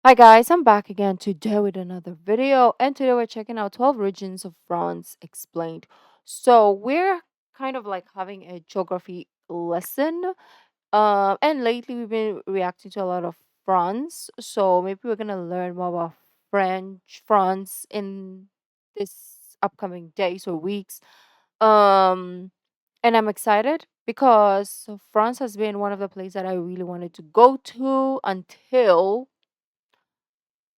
Hi guys, I'm back again today with another video, and today we're checking out 12 regions of France explained. So we're kind of like having a geography lesson. And lately we've been reacting to a lot of France, so maybe we're gonna learn more about France in this upcoming days or weeks. Um, and I'm excited because France has been one of the places that I really wanted to go to until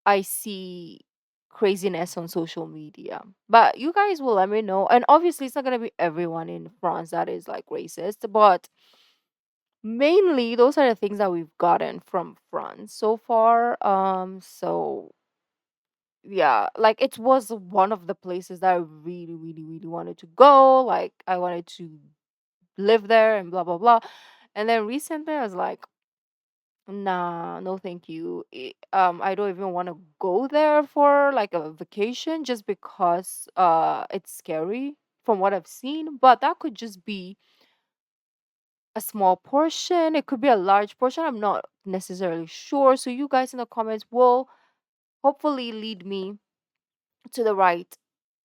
I see craziness on social media. But you guys will let me know. And obviously, it's not going to be everyone in France that is like racist, but mainly those are the things that we've gotten from France so far. So yeah, like it was one of the places that I really, really, really wanted to go. Like I wanted to live there and blah, blah, blah. And then recently I was like, nah, no thank you. I don't even want to go there for like a vacation just because it's scary from what I've seen, but that could just be a small portion. It could be a large portion. I'm not necessarily sure. So you guys in the comments will hopefully lead me to the right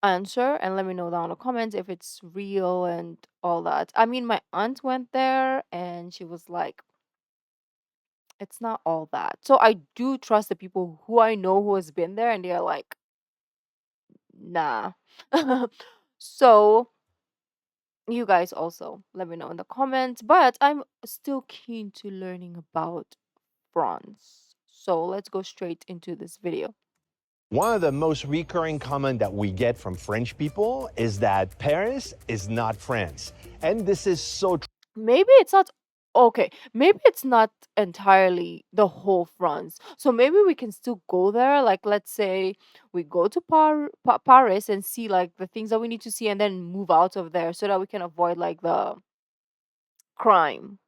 answer and let me know down in the comments if it's real and all that. I mean, my aunt went there and she was like, it's not all that. So I do trust the people who I know who has been there and they're like, nah. So you guys also let me know in the comments. But I'm still keen to learning about France. So let's go straight into this video. One of the most recurring comments that we get from French people is that Paris is not France. And this is so Maybe it's not okay. Maybe it's not entirely the whole France. So maybe we can still go there. Like, let's say we go to Paris and see like the things that we need to see, and then move out of there so that we can avoid like the crime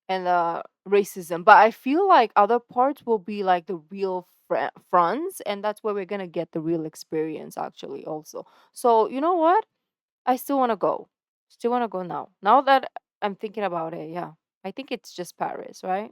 and the racism. But I feel like other parts will be like the real France, and that's where we're gonna get the real experience actually also. So you know what? I still want to go. Still want to go now. Now that I'm thinking about it, yeah. I think it's just Paris, right?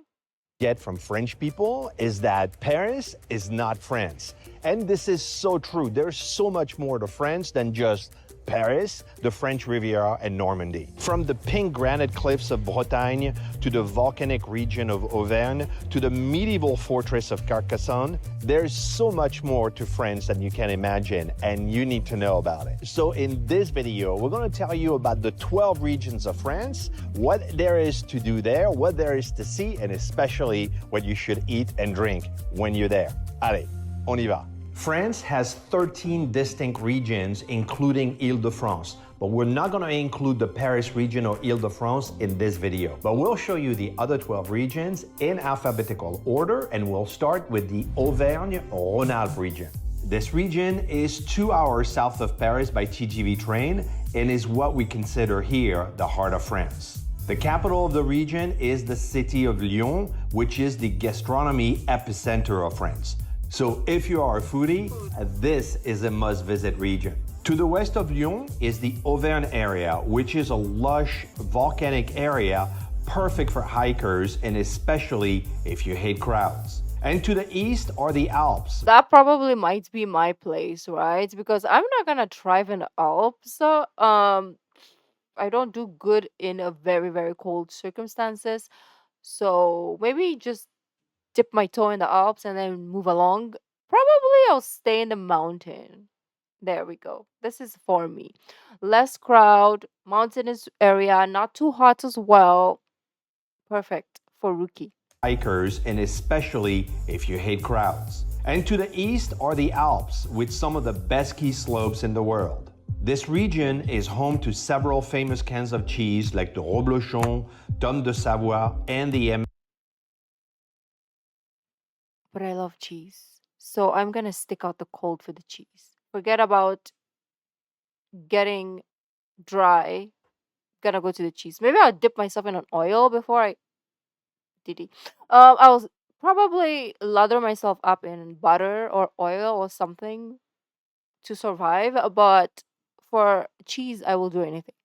get from French people is that Paris is not France. And this is so true. There's so much more to France than just Paris, the French Riviera, and Normandy. From the pink granite cliffs of Bretagne to the volcanic region of Auvergne to the medieval fortress of Carcassonne, there's so much more to France than you can imagine, and you need to know about it. So in this video, we're going to tell you about the 12 regions of France, what there is to do there, what there is to see, and especially what you should eat and drink when you're there. Allez, on y va. France has 13 distinct regions, including Île-de-France, but we're not going to include the Paris region or Île-de-France in this video. But we'll show you the other 12 regions in alphabetical order, and we'll start with the Auvergne-Rhône-Alpes region. This region is 2 hours south of Paris by TGV train and is what we consider here the heart of France. The capital of the region is the city of Lyon, which is the gastronomy epicenter of France. So if you are a foodie, this is a must-visit region. To the west of Lyon is the Auvergne area, which is a lush volcanic area perfect for hikers and especially if you hate crowds. And to the east are the Alps. That probably might be my place, right? Because I'm not gonna drive in the Alps. So, I don't do good in a very, very cold circumstances. So maybe just dip my toe in the Alps and then move along. Probably I'll stay in the mountain. There we go. This is for me. Less crowd, mountainous area, not too hot as well. Perfect for rookie. Hikers and especially if you hate crowds. And to the east are the Alps with some of the best ski slopes in the world. This region is home to several famous cans of cheese like the Roblochon, Tome de Savoie, and the But I love cheese. So I'm gonna stick out the cold for the cheese. Forget about getting dry. Gonna go to the cheese. Maybe I'll dip myself in an oil before I did. I'll probably lather myself up in butter or oil or something to survive. But for cheese, I will do anything.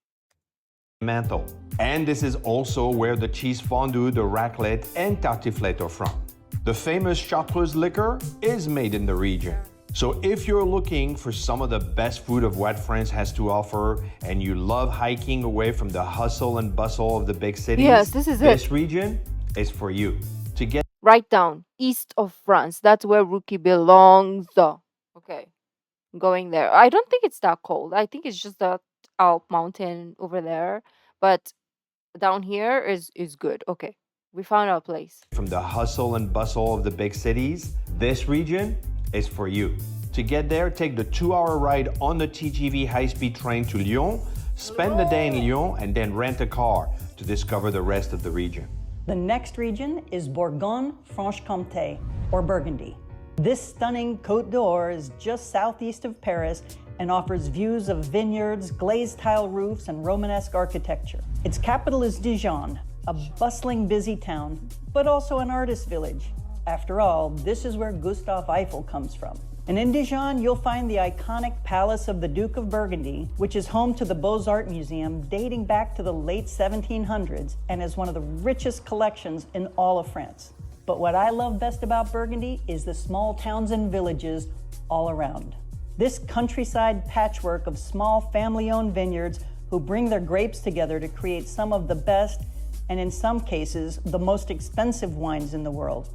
Mantle. And this is also where the cheese fondue, the raclette, and tartiflette are from. The famous Chartreuse liquor is made in the region. So if you're looking for some of the best food of what France has to offer and you love hiking away from the hustle and bustle of the big cities, Yes, this is this it. region is for you. To get Right down, east of France. That's where Rookie belongs. Okay, I'm going there. I don't think it's that cold. I think it's just the Alp mountain over there. But down here is good. Okay, we found our place. from the hustle and bustle of the big cities, this region is for you. To get there, take the 2-hour ride on the TGV high-speed train to Lyon, spend the day in Lyon, and then rent a car to discover the rest of the region. The next region is Bourgogne-Franche-Comté, or Burgundy. This stunning Côte d'Or is just southeast of Paris and offers views of vineyards, glazed tile roofs, and Romanesque architecture. Its capital is Dijon, a bustling, busy town, but also an artist village. After all, this is where Gustave Eiffel comes from. And in Dijon, you'll find the iconic Palace of the Duke of Burgundy, which is home to the Beaux-Arts Museum dating back to the late 1700s and is one of the richest collections in all of France. But what I love best about Burgundy is the small towns and villages all around. This countryside patchwork of small family-owned vineyards who bring their grapes together to create some of the best, and in some cases, the most expensive wines in the world,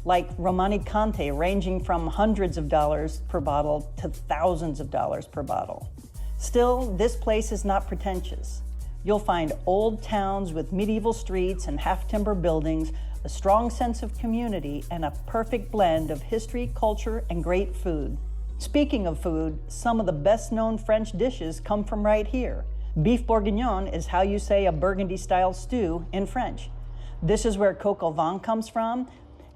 like Romanée-Conti, ranging from hundreds of dollars per bottle to thousands of dollars per bottle. Still, this place is not pretentious. You'll find old towns with medieval streets and half-timber buildings, a strong sense of community, and a perfect blend of history, culture, and great food. Speaking of food, some of the best-known French dishes come from right here. Beef bourguignon is how you say a Burgundy-style stew in French. This is where coq au vin comes from,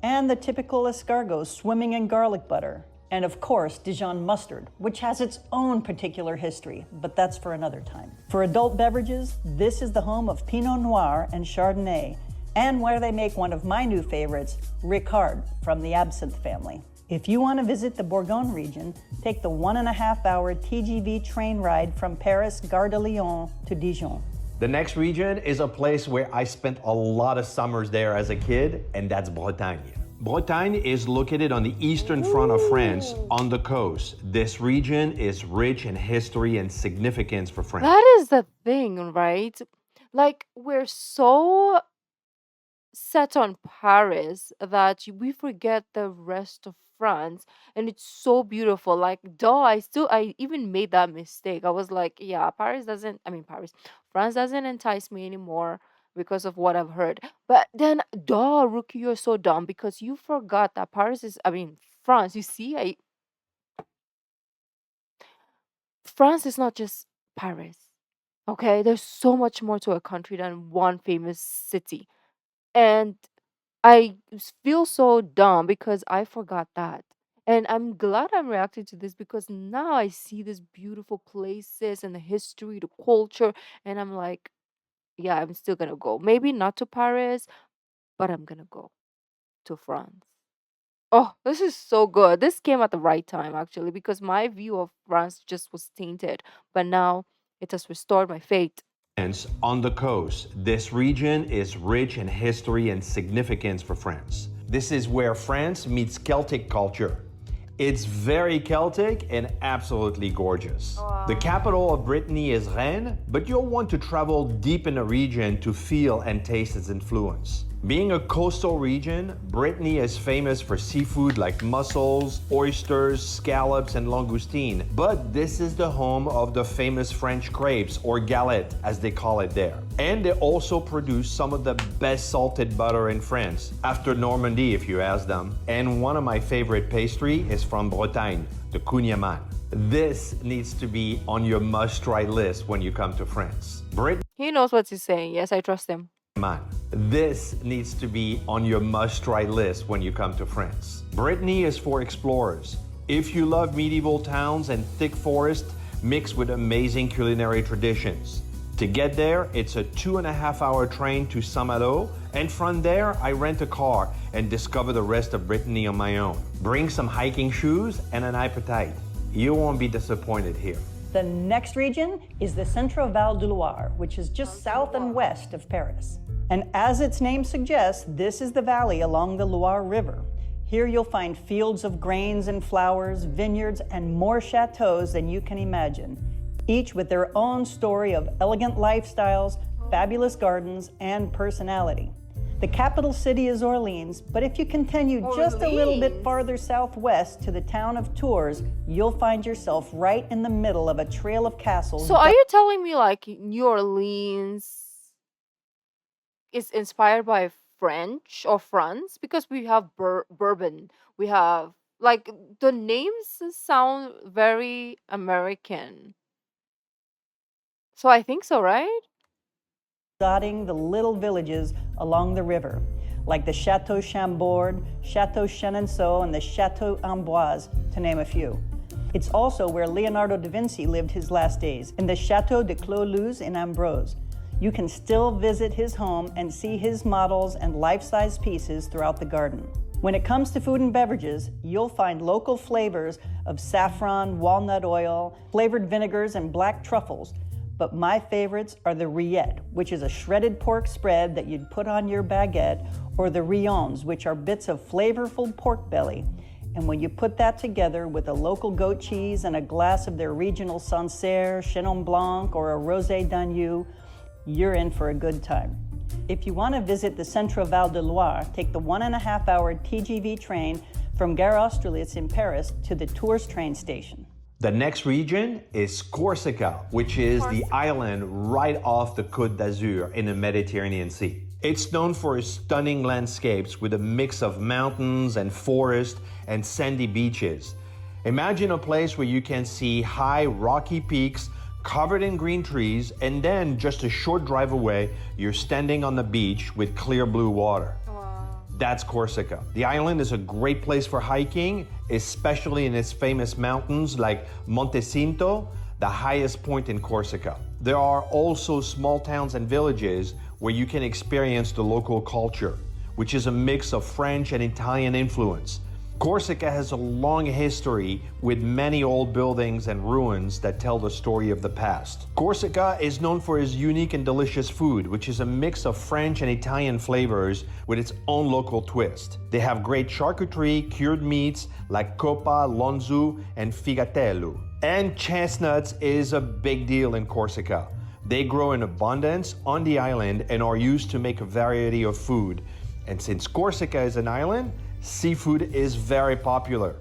and the typical escargot swimming in garlic butter. And of course, Dijon mustard, which has its own particular history, but that's for another time. For adult beverages, this is the home of Pinot Noir and Chardonnay, and where they make one of my new favorites, Ricard, from the Absinthe family. If you want to visit the Bourgogne region, take the 1.5-hour TGV train ride from Paris Gare de Lyon to Dijon. The next region is a place where I spent a lot of summers there as a kid, and that's Bretagne. Bretagne is located on the eastern front of France, on the coast. This region is rich in history and significance for France. That is the thing, right? Like, we're so set on Paris that we forget the rest of France, and it's so beautiful. Like, I even made that mistake. I was like, yeah, France doesn't entice me anymore because of what I've heard. But then, Rookie, you're so dumb because you forgot that France. You see, France is not just Paris. Okay, there's so much more to a country than one famous city. And feel so dumb because I forgot that. And I'm glad I'm reacting to this because now I see these beautiful places and the history, the culture, and I'm like, yeah, I'm still gonna go. Maybe not to Paris, but I'm gonna go to France. Oh, this is so good. This came at the right time actually because my view of France just was tainted, but now it has restored my faith. On the coast, this region is rich in history and significance for France. This is where France meets Celtic culture. It's very Celtic and absolutely gorgeous. Wow. The capital of Brittany is Rennes, but you'll want to travel deep in the region to feel and taste its influence. Being a coastal region, Brittany is famous for seafood like mussels, oysters, scallops, and langoustine. But this is the home of the famous French crepes, or galette, as they call it there. And they also produce some of the best salted butter in France, after Normandy if you ask them. And one of my favorite pastry is from Bretagne, the kouign-amann. This needs to be on your must-try list when you come to France. He knows what he's saying. Yes, I trust him. This needs to be on your must-try list when you come to France. Brittany is for explorers. If you love medieval towns and thick forests mixed with amazing culinary traditions. To get there, it's a 2.5-hour train to Saint-Malo, and from there, I rent a car and discover the rest of Brittany on my own. Bring some hiking shoes and an appetite. You won't be disappointed here. The next region is the Centre-Val de Loire, which is just south and west of Paris. And as its name suggests, this is the valley along the Loire River. Here you'll find fields of grains and flowers, vineyards, and more chateaus than you can imagine, each with their own story of elegant lifestyles, fabulous gardens, and personality. The capital city is Orleans, but if you continue just a little bit farther southwest to the town of Tours, you'll find yourself right in the middle of a trail of castles. So are you telling me like New Orleans is inspired by French or France? Because we have bourbon, we have like the names sound very American. So I think so, right? Dotting the little villages along the river, like the Chateau Chambord, Chateau Chenonceau, and the Chateau Amboise, to name a few. It's also where Leonardo da Vinci lived his last days, in the Chateau de Clos-Luz in Ambrose. You can still visit his home and see his models and life-size pieces throughout the garden. When it comes to food and beverages, you'll find local flavors of saffron, walnut oil, flavored vinegars, and black truffles. But my favorites are the rillettes, which is a shredded pork spread that you'd put on your baguette, or the rillons, which are bits of flavorful pork belly. And when you put that together with a local goat cheese and a glass of their regional Sancerre, Chenin Blanc, or a Rosé d'Agneau, you're in for a good time. If you want to visit the Centre-Val de Loire, take the 1.5-hour TGV train from Gare Austerlitz in Paris to the Tours train station. The next region is Corsica, which is the island right off the Côte d'Azur in the Mediterranean Sea. It's known for its stunning landscapes with a mix of mountains and forest and sandy beaches. Imagine a place where you can see high rocky peaks covered in green trees, and then just a short drive away, you're standing on the beach with clear blue water. That's Corsica. The island is a great place for hiking, especially in its famous mountains like Monte Cinto, the highest point in Corsica. There are also small towns and villages where you can experience the local culture, which is a mix of French and Italian influence. Corsica has a long history with many old buildings and ruins that tell the story of the past. Corsica is known for its unique and delicious food, which is a mix of French and Italian flavors with its own local twist. They have great charcuterie, cured meats like coppa, lonzu, and figatello. And chestnuts is a big deal in Corsica. They grow in abundance on the island and are used to make a variety of food. And since Corsica is an island, seafood is very popular.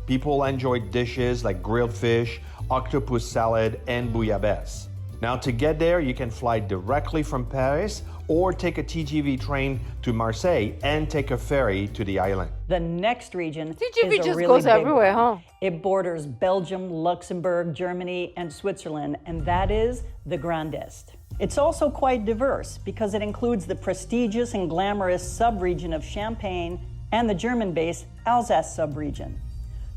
People enjoy dishes like grilled fish, octopus salad, and bouillabaisse. Now to get there, you can fly directly from Paris or take a TGV train to Marseille and take a ferry to the island. The next region TGV is a just really goes big everywhere, one. huh? It borders Belgium, Luxembourg, Germany, and Switzerland, and that is the Grand Est. It's also quite diverse because it includes the prestigious and glamorous sub-region of Champagne and the German-based Alsace subregion.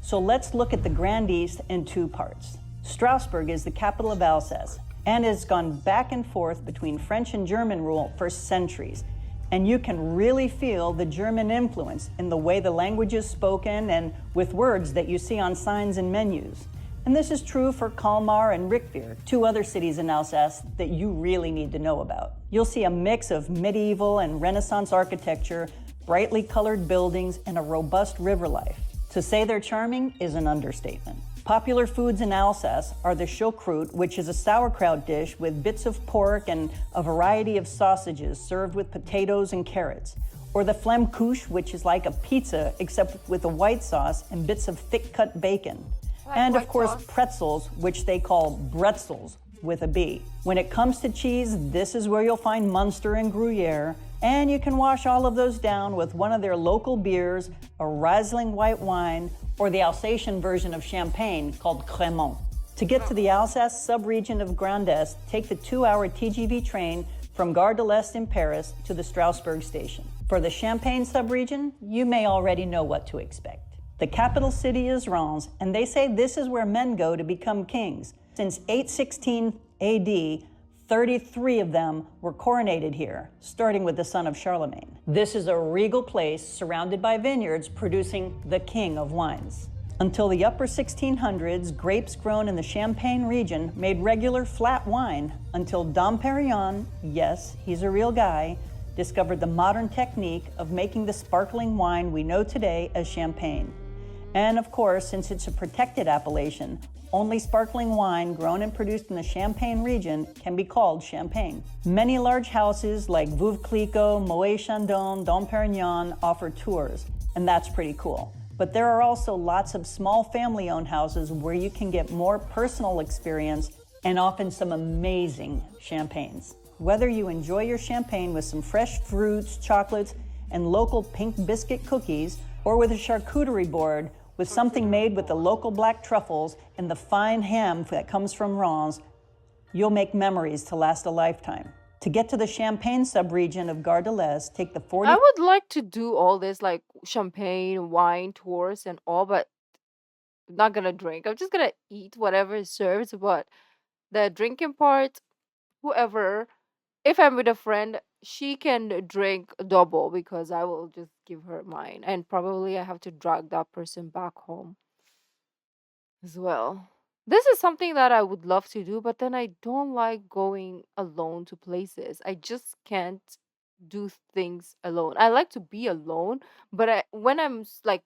So let's look at the Grand East in two parts. Strasbourg is the capital of Alsace and has gone back and forth between French and German rule for centuries. And you can really feel the German influence in the way the language is spoken and with words that you see on signs and menus. And this is true for Colmar and Riquewihr, two other cities in Alsace that you really need to know about. You'll see a mix of medieval and Renaissance architecture, brightly colored buildings, and a robust river life. To say they're charming is an understatement. Popular foods in Alsace are the choucroute, which is a sauerkraut dish with bits of pork and a variety of sausages served with potatoes and carrots, or the flammkuche, which is like a pizza except with a white sauce and bits of thick-cut bacon. And of course, pretzels, which they call bretzels with a B. When it comes to cheese, this is where you'll find Munster and Gruyere, and you can wash all of those down with one of their local beers, a Riesling white wine, or the Alsatian version of champagne called Crémant. To get to the Alsace sub-region of Grand Est, take the 2-hour TGV train from Gare de l'Est in Paris to the Strasbourg station. For the Champagne sub-region, you may already know what to expect. The capital city is Reims, and they say this is where men go to become kings. Since 816 AD, 33 of them were coronated here, starting with the son of Charlemagne. This is a regal place surrounded by vineyards producing the king of wines. Until the upper 1600s, grapes grown in the Champagne region made regular flat wine until Dom Perignon, yes, he's a real guy, discovered the modern technique of making the sparkling wine we know today as champagne. And of course, since it's a protected appellation, only sparkling wine grown and produced in the Champagne region can be called champagne. Many large houses like Veuve Clicquot, Moët Chandon, Dom Perignon offer tours, and that's pretty cool. But there are also lots of small family-owned houses where you can get more personal experience and often some amazing champagnes. Whether you enjoy your champagne with some fresh fruits, chocolates, and local pink biscuit cookies, or with a charcuterie board with something made with the local black truffles and the fine ham that comes from Reims, you'll make memories to last a lifetime. To get to the Champagne subregion of Gare de l'Est, take the 40... I would like to do all this like champagne, wine tours and all, but I'm not gonna drink. I'm just gonna eat whatever is served, but the drinking part, whoever, if I'm with a friend, she can drink double because I will just give her mine. And probably I have to drag that person back home as well. This is something that I would love to do, but then I don't like going alone to places. I just can't do things alone. I like to be alone, but when I'm like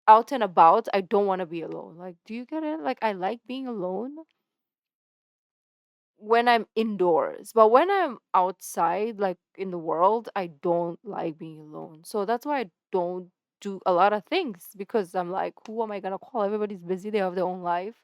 out and about, I don't want to be alone. Like, do you get it? Like, I like being alone when I'm indoors, but when I'm outside, like in the world, I don't like being alone. So that's why I don't do a lot of things because I'm like, who am I gonna call? Everybody's busy, they have their own life.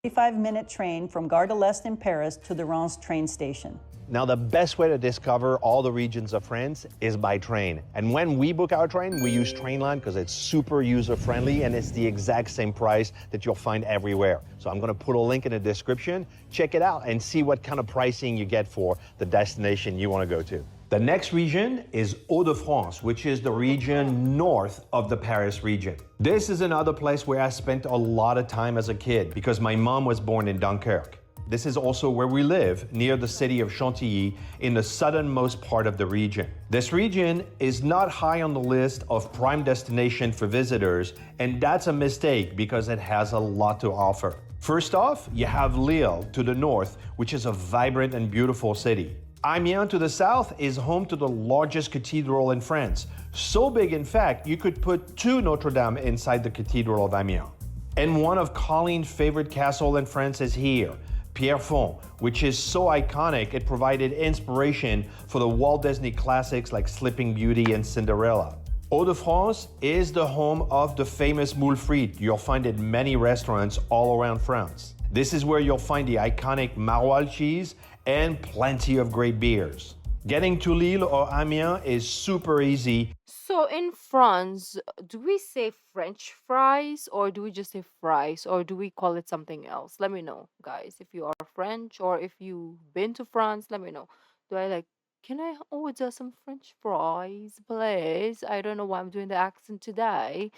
45-minute train from Gare de l'Est in Paris to the Reims train station. Now, the best way to discover all the regions of France is by train. And when we book our train, we use Trainline because it's super user-friendly and it's the exact same price that you'll find everywhere. So I'm going to put a link in the description. Check it out and see what kind of pricing you get for the destination you want to go to. The next region is Hauts-de-France, which is the region north of the Paris region. This is another place where I spent a lot of time as a kid because my mom was born in Dunkirk. This is also where we live, near the city of Chantilly, in the southernmost part of the region. This region is not high on the list of prime destination for visitors, and that's a mistake because it has a lot to offer. First off, you have Lille to the north, which is a vibrant and beautiful city. Amiens to the south is home to the largest cathedral in France. So big, in fact, you could put 2 Notre Dame inside the Cathedral of Amiens. And one of Colleen's favorite castles in France is here, Pierrefonds, which is so iconic it provided inspiration for the Walt Disney classics like Sleeping Beauty and Cinderella. Hauts-de-France is the home of the famous moule frite you'll find in many restaurants all around France. This is where you'll find the iconic maroilles cheese and plenty of great beers. Getting to Lille or Amiens is super easy. So in France, do we say French fries or do we just say fries or do we call it something else? Let me know, guys, if you are French or if you've been to France, let me know. Do I like, can I order some French fries, please? I don't know why I'm doing the accent today.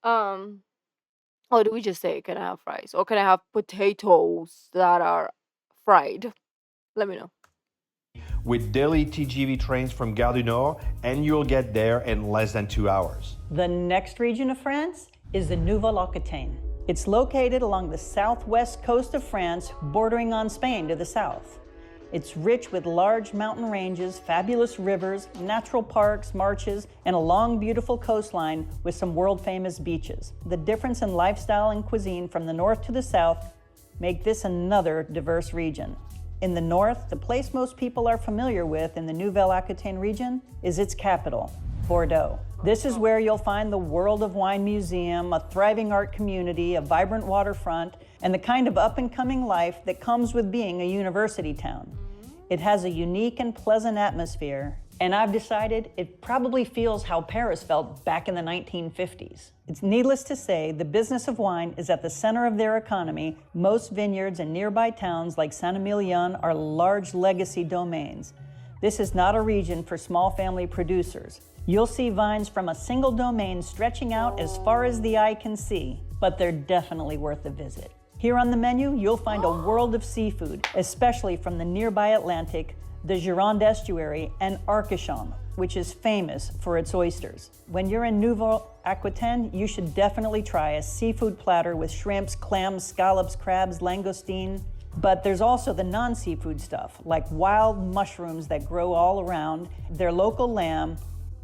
Or do we just say, can I have fries? Or can I have potatoes that are fried? Let me know. With daily TGV trains from Gare du Nord, and you'll get there in less than 2 hours. The next region of France is the Nouvelle-Aquitaine. It's located along the southwest coast of France, bordering on Spain to the south. It's rich with large mountain ranges, fabulous rivers, natural parks, marshes, and a long, beautiful coastline with some world-famous beaches. The difference in lifestyle and cuisine from the north to the south make this another diverse region. In the north, the place most people are familiar with in the Nouvelle-Aquitaine region is its capital, Bordeaux. This is where you'll find the World of Wine Museum, a thriving art community, a vibrant waterfront, and the kind of up-and-coming life that comes with being a university town. It has a unique and pleasant atmosphere, and I've decided it probably feels how Paris felt back in the 1950s. It's needless to say, the business of wine is at the center of their economy. Most vineyards in nearby towns like Saint-Emilion are large legacy domains. This is not a region for small family producers. You'll see vines from a single domain stretching out as far as the eye can see, but they're definitely worth a visit. Here on the menu, you'll find a world of seafood, especially from the nearby Atlantic, the Gironde estuary, and Arcachon, which is famous for its oysters. When you're in Nouvelle-Aquitaine, you should definitely try a seafood platter with shrimps, clams, scallops, crabs, langoustine, But there's also the non-seafood stuff, like wild mushrooms that grow all around, their local lamb,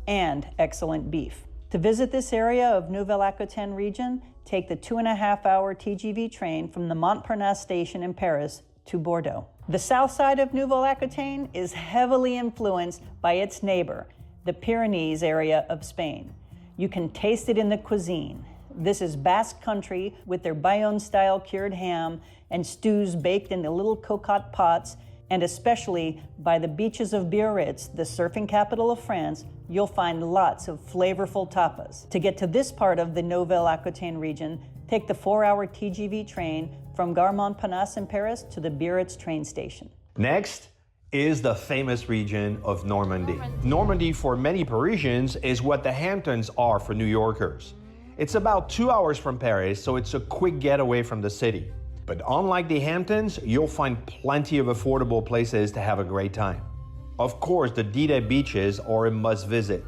and excellent beef. To visit this area of Nouvelle-Aquitaine region, take the 2.5-hour TGV train from the Montparnasse station in Paris to Bordeaux. The south side of Nouvelle-Aquitaine is heavily influenced by its neighbor, the Pyrenees area of Spain. You can taste it in the cuisine. This is Basque country with their Bayonne-style cured ham and stews baked in the little cocotte pots, and especially by the beaches of Biarritz, the surfing capital of France, you'll find lots of flavorful tapas. To get to this part of the Nouvelle-Aquitaine region, take the 4-hour TGV train from Gare Montparnasse in Paris to the Biarritz train station. Next is the famous region of Normandy. Normandy for many Parisians is what the Hamptons are for New Yorkers. It's about 2 hours from Paris, so it's a quick getaway from the city. But unlike the Hamptons, you'll find plenty of affordable places to have a great time. Of course, the Didet beaches are a must visit.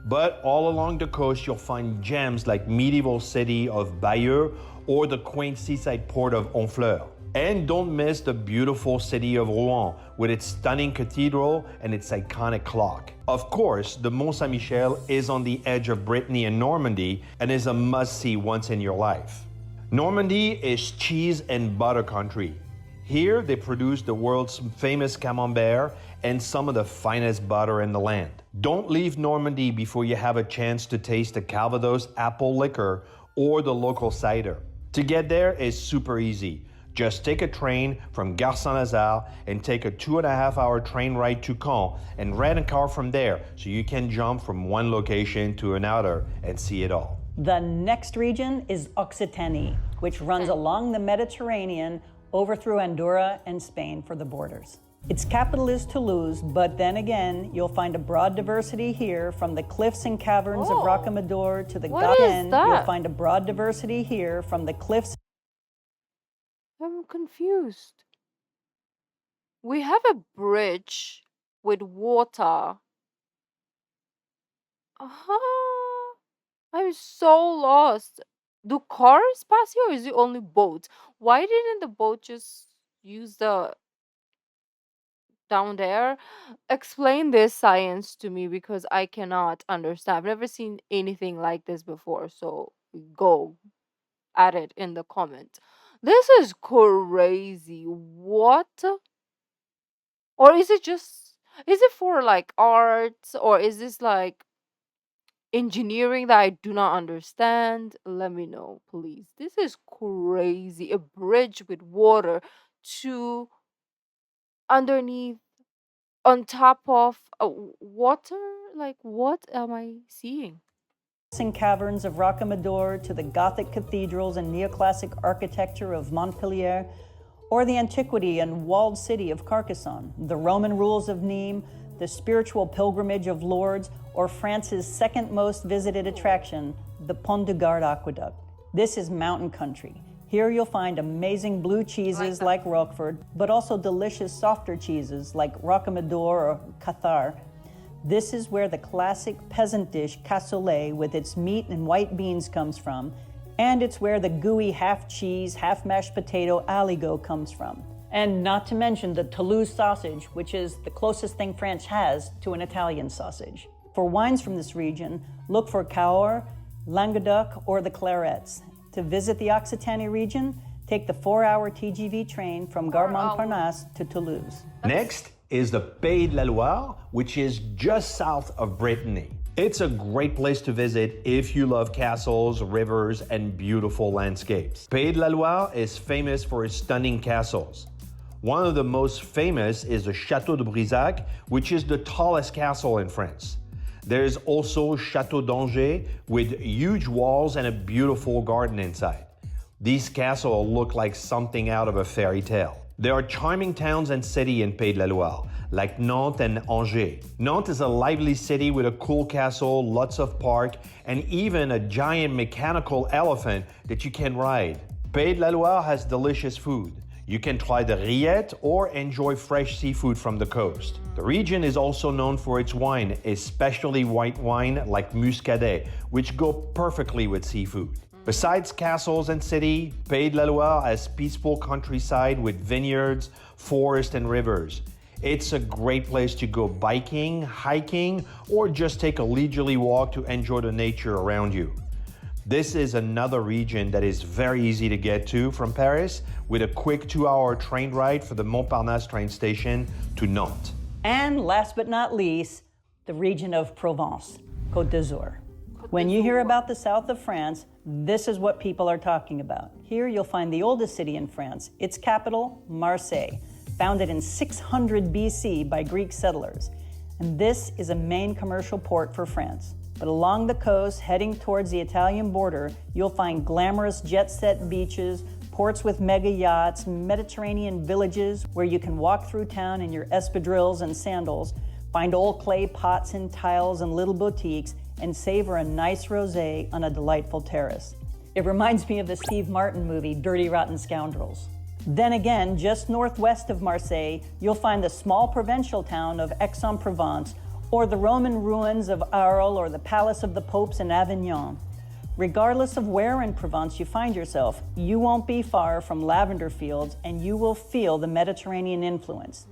But all along the coast, you'll find gems like medieval city of Bayeux or the quaint seaside port of Honfleur. And don't miss the beautiful city of Rouen with its stunning cathedral and its iconic clock. Of course, the Mont Saint-Michel is on the edge of Brittany and Normandy and is a must-see once in your life. Normandy is cheese and butter country. Here, they produce the world's famous camembert and some of the finest butter in the land. Don't leave Normandy before you have a chance to taste the Calvados apple liquor or the local cider. To get there is super easy. Just take a train from Gare Saint-Lazare and take a 2.5-hour train ride to Caen and rent a car from there so you can jump from one location to another and see it all. The next region is Occitanie, which runs along the Mediterranean over through Andorra and Spain for the borders. Its capital is Toulouse, but then again, you'll find a broad diversity here from the cliffs and caverns of Rocamadour to the Gaden. You'll find a broad diversity here from the cliffs. I'm confused. We have a bridge with water. I'm so lost. Do cars pass here or is it only boats? Why didn't the boat just use the down there? Explain this science to me because I cannot understand. I've never seen anything like this before. So go at it in the comments. This is crazy. What? Or is it for like art or is this like engineering that I do not understand? Let me know, please. This is crazy. A bridge with water to underneath on top of water? Like, what am I seeing? And caverns of Rocamadour to the Gothic cathedrals and neoclassic architecture of Montpellier, or the antiquity and walled city of Carcassonne, the Roman rules of Nîmes, the spiritual pilgrimage of Lourdes, or France's second most visited attraction, the Pont de Garde Aqueduct. This is mountain country. Here you'll find amazing blue cheeses like Roquefort, but also delicious softer cheeses like Rocamadour or Cathar. This is where the classic peasant dish cassoulet with its meat and white beans comes from, and it's where the gooey half cheese, half mashed potato aligot comes from. And not to mention the Toulouse sausage, which is the closest thing France has to an Italian sausage. For wines from this region, look for Cahors, Languedoc, or the Clarets. To visit the Occitanie region, take the 4-hour TGV train from Gare Montparnasse to Toulouse. Next is the Pays de la Loire, which is just south of Brittany. It's a great place to visit if you love castles, rivers, and beautiful landscapes. Pays de la Loire is famous for its stunning castles. One of the most famous is the Château de Brissac, which is the tallest castle in France. There's also Château d'Angers with huge walls and a beautiful garden inside. These castles look like something out of a fairy tale. There are charming towns and cities in Pays de la Loire, like Nantes and Angers. Nantes is a lively city with a cool castle, lots of park, and even a giant mechanical elephant that you can ride. Pays de la Loire has delicious food. You can try the rillettes or enjoy fresh seafood from the coast. The region is also known for its wine, especially white wine like Muscadet, which go perfectly with seafood. Besides castles and city, Pays de la Loire has peaceful countryside with vineyards, forests, and rivers. It's a great place to go biking, hiking, or just take a leisurely walk to enjoy the nature around you. This is another region that is very easy to get to from Paris with a quick 2-hour train ride from the Montparnasse train station to Nantes. And last but not least, the region of Provence, Côte d'Azur. When you hear about the south of France, this is what people are talking about. Here you'll find the oldest city in France, its capital, Marseille, founded in 600 BC by Greek settlers. And this is a main commercial port for France. But along the coast, heading towards the Italian border, you'll find glamorous jet-set beaches, ports with mega yachts, Mediterranean villages where you can walk through town in your espadrilles and sandals, find old clay pots and tiles and little boutiques, and savor a nice rosé on a delightful terrace. It reminds me of the Steve Martin movie, Dirty Rotten Scoundrels. Then again, just northwest of Marseille, you'll find the small provincial town of Aix-en-Provence, or the Roman ruins of Arles, or the Palace of the Popes in Avignon. Regardless of where in Provence you find yourself, you won't be far from lavender fields and you will feel the Mediterranean influence.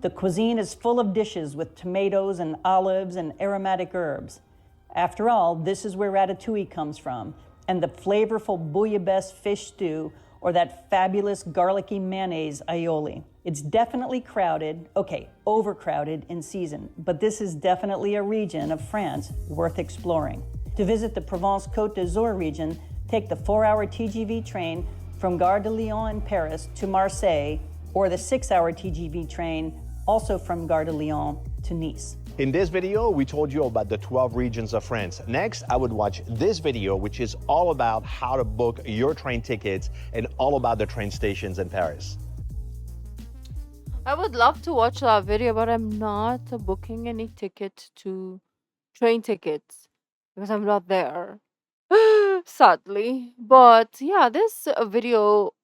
The cuisine is full of dishes with tomatoes and olives and aromatic herbs. After all, this is where ratatouille comes from, and the flavorful bouillabaisse fish stew, or that fabulous garlicky mayonnaise aioli. It's definitely crowded, overcrowded in season, but this is definitely a region of France worth exploring. To visit the Provence-Côte d'Azur region, take the 4-hour TGV train from Gare de Lyon in Paris to Marseille, or the 6-hour TGV train also from Gare de Lyon to Nice. In this video, we told you about the 12 regions of France. Next, I would watch this video, which is all about how to book your train tickets and all about the train stations in Paris. I would love to watch that video, but I'm not booking any train tickets because I'm not there, sadly. But yeah, this video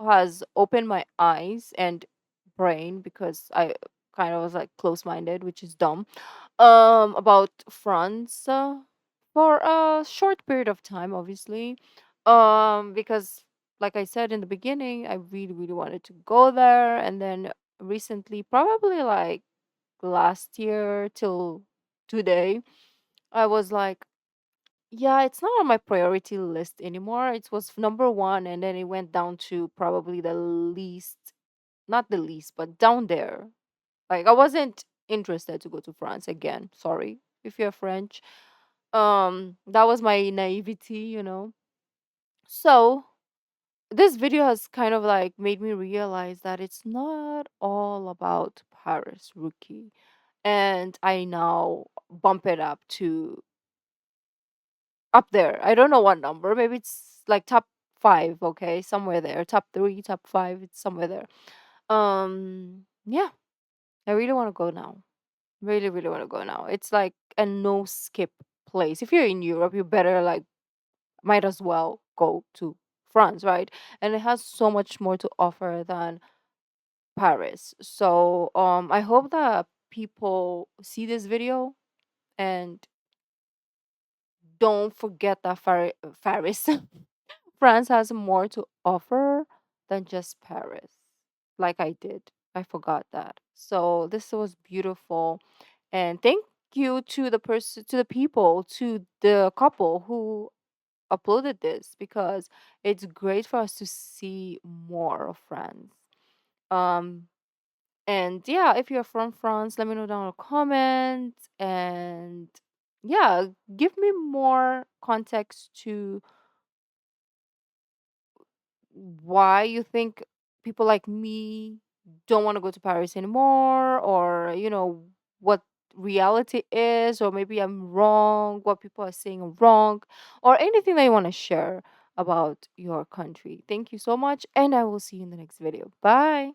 has opened my eyes and brain because I kind of was like close-minded, which is dumb, about France for a short period of time, obviously, because like I said in the beginning, I really, really wanted to go there, and then recently, probably like last year till today, I was like, yeah, it's not on my priority list anymore. It was number one, and then it went down to probably the least, not the least, but down there. Like I wasn't interested to go to France again. Sorry if you're French. That was my naivety. So this video has kind of like made me realize that it's not all about Paris, Rookie. And I now bump it up to up there. I don't know what number. Maybe it's like top five, okay? Somewhere there. Top three, top five, it's somewhere there. Yeah, I really want to go now. Really, really want to go now. It's like a no skip place. If you're in Europe, you better like might as well go to France, right? And it has so much more to offer than Paris. So I hope that people see this video and don't forget that Paris France has more to offer than just Paris. Like I did. I forgot that. So this was beautiful. And thank you to the people, to the couple who uploaded this because it's great for us to see more of France. Um and yeah, if you're from France, let me know down in the comments, and yeah, give me more context to why you think people like me don't want to go to Paris anymore, or what reality is, or maybe I'm wrong, what people are saying are wrong, or anything that you want to share about your country. Thank you so much, and I will see you in the next video. Bye.